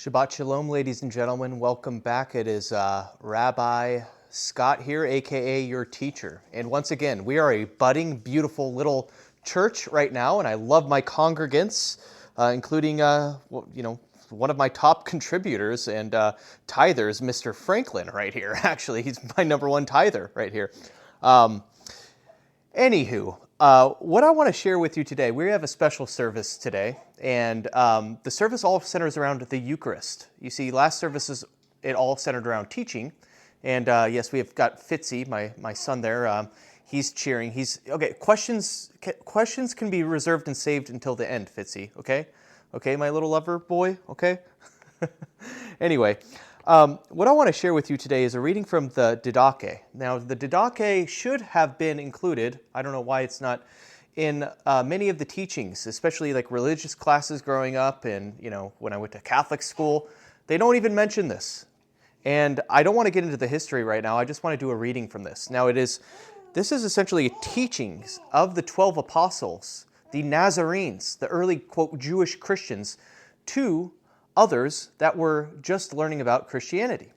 Shabbat Shalom, ladies and gentlemen. Welcome back. It is Rabbi Scott here, a.k.a. your teacher. And once again, we are a budding, beautiful little church right now, and I love my congregants, including, one of my top contributors and tithers, Mr. Franklin, right here. Actually, he's my number one tither right here. Anywho, what I want to share with you today, we have a special service today, and the service all centers around the Eucharist. You see, last services, it all centered around teaching, and yes, we have got Fitzy, my son there, he's cheering. Okay, questions can be reserved and saved until the end, Fitzy, okay? Okay, my little lover boy, okay? Anyway, what I want to share with you today is a reading from the Didache. Now, the Didache should have been included, I don't know why it's not, in many of the teachings, especially like religious classes growing up and, when I went to Catholic school. They don't even mention this. And I don't want to get into the history right now. I just want to do a reading from this. Now, this is essentially teachings of the 12 apostles, the Nazarenes, the early, quote, Jewish Christians, to others that were just learning about Christianity.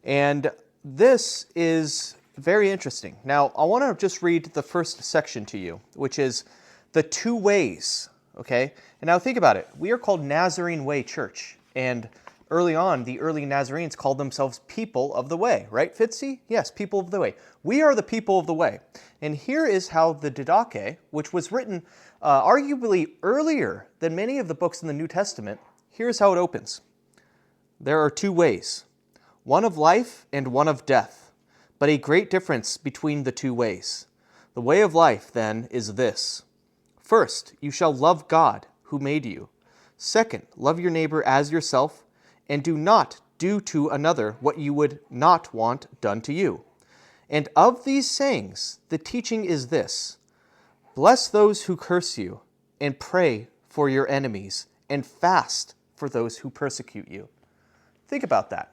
And this is very interesting. Now, I want to just read the first section to you, which is the two ways, okay? And now think about it. We are called Nazarene Way Church, and early on, the early Nazarenes called themselves people of the way, right, Fitzy? Yes, people of the way. We are the people of the way. And here is how the Didache, which was written arguably earlier than many of the books in the New Testament, here's how it opens. There are two ways, one of life and one of death, but a great difference between the two ways. The way of life, then, is this. First, you shall love God, who made you. Second, love your neighbor as yourself, and do not do to another what you would not want done to you. And of these sayings, the teaching is this. Bless those who curse you, and pray for your enemies, and fast for those who persecute you. Think about that.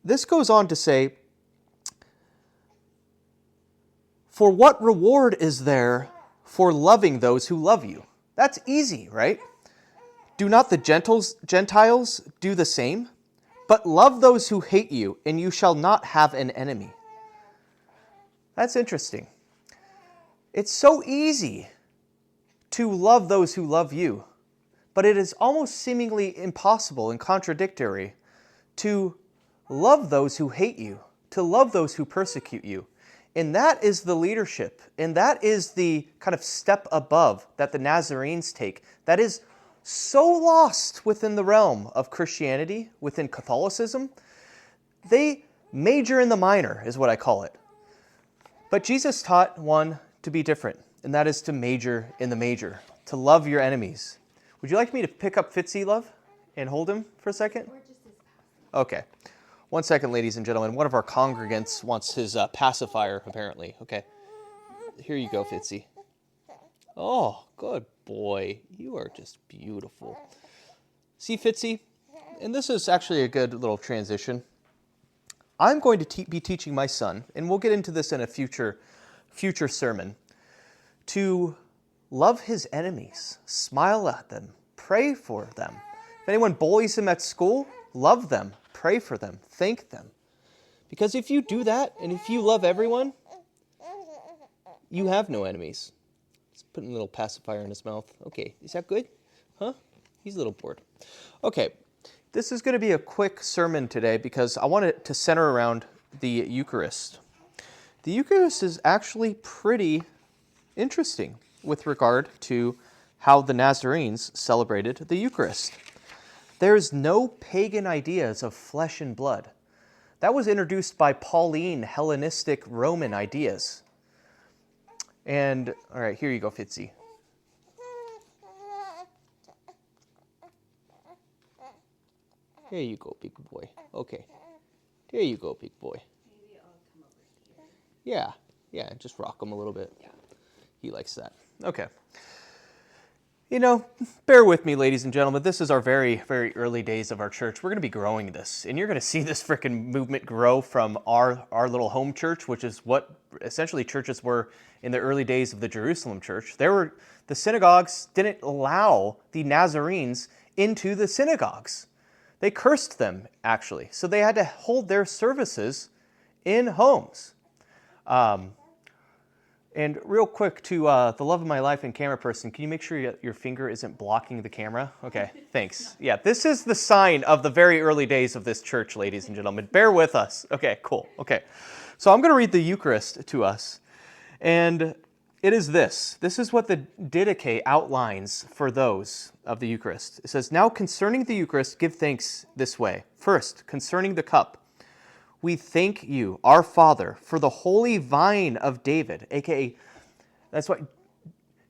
This goes on to say, for what reward is there for loving those who love you? That's easy, right? Do not the Gentiles do the same? But love those who hate you, and you shall not have an enemy. That's interesting. It's so easy to love those who love you, but it is almost seemingly impossible and contradictory to love those who hate you, to love those who persecute you. And that is the leadership, and that is the kind of step above that the Nazarenes take. That is so lost within the realm of Christianity, within Catholicism. They major in the minor, is what I call it. But Jesus taught one to be different, and that is to major in the major, to love your enemies. Would you like me to pick up Fitzy, love, and hold him for a second? Okay. 1 second, ladies and gentlemen. One of our congregants wants his pacifier, apparently. Okay. Here you go, Fitzy. Oh, good boy. You are just beautiful. See, Fitzy? And this is actually a good little transition. I'm going to be teaching my son, and we'll get into this in a future sermon, to love his enemies, smile at them, pray for them. If anyone bullies him at school, love them, pray for them, thank them. Because if you do that, and if you love everyone, you have no enemies. He's putting a little pacifier in his mouth. Okay, is that good? Huh? He's a little bored. Okay, this is going to be a quick sermon today because I want it to center around the Eucharist. The Eucharist is actually pretty interesting with regard to how the Nazarenes celebrated the Eucharist. There's no pagan ideas of flesh and blood. That was introduced by Pauline Hellenistic Roman ideas. And, all right, here you go, Fitzy. Here you go, big boy. Okay. There you go, big boy. Maybe I'll come over here. Yeah, just rock him a little bit. Yeah. He likes that. Okay. Bear with me, ladies and gentlemen. This is our very, very early days of our church. We're going to be growing this, and you're going to see this freaking movement grow from our little home church, which is what essentially churches were in the early days of the Jerusalem church. The synagogues didn't allow the Nazarenes into the synagogues. They cursed them, actually. So they had to hold their services in homes. And real quick to the love of my life and camera person, can you make sure your finger isn't blocking the camera? Okay, thanks. Yeah, this is the sign of the very early days of this church, ladies and gentlemen. Bear with us. Okay, cool. Okay, so I'm going to read the Eucharist to us. And it is this. This is what the Didache outlines for those of the Eucharist. It says, "Now concerning the Eucharist, give thanks this way. First, concerning the cup, we thank you, our Father, for the holy vine of David," aka, that's why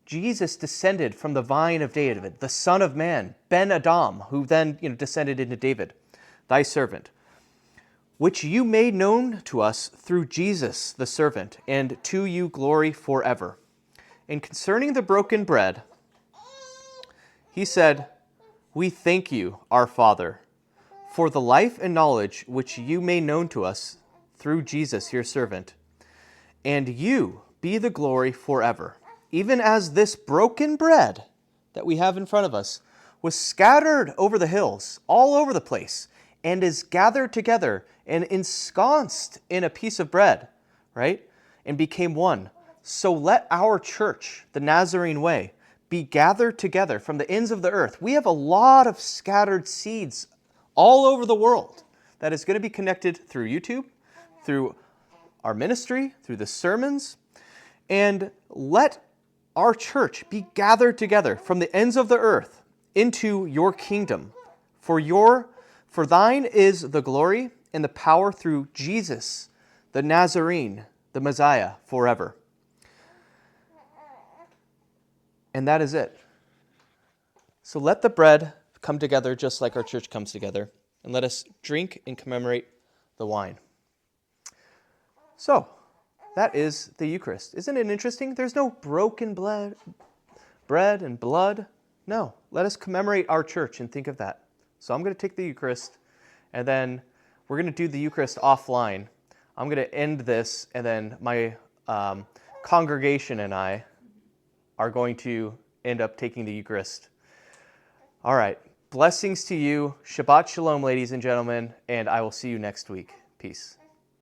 Jesus descended from the vine of David, the Son of Man, Ben Adam, who then descended into David, thy servant, which you made known to us through Jesus the servant, and to you glory forever. And concerning the broken bread, he said, "We thank you, our Father, for the life and knowledge which you made known to us through Jesus your servant, and you be the glory forever. Even as this broken bread that we have in front of us was scattered over the hills, all over the place, and is gathered together and ensconced in a piece of bread," right? "And became one. So let our church, the Nazarene way, be gathered together from the ends of the earth." We have a lot of scattered seeds all over the world that is going to be connected through YouTube, through our ministry, through the sermons. And let our church be gathered together from the ends of the earth into your kingdom. For thine is the glory and the power through Jesus, the Nazarene, the Messiah, forever. And that is it. So let the bread come together just like our church comes together, and let us drink and commemorate the wine. So, that is the Eucharist. Isn't it interesting? There's no broken bread and blood. No, let us commemorate our church and think of that. So I'm going to take the Eucharist, and then we're going to do the Eucharist offline. I'm going to end this, and then my congregation and I are going to end up taking the Eucharist. All right. Blessings to you. Shabbat shalom, ladies and gentlemen, and I will see you next week. Peace.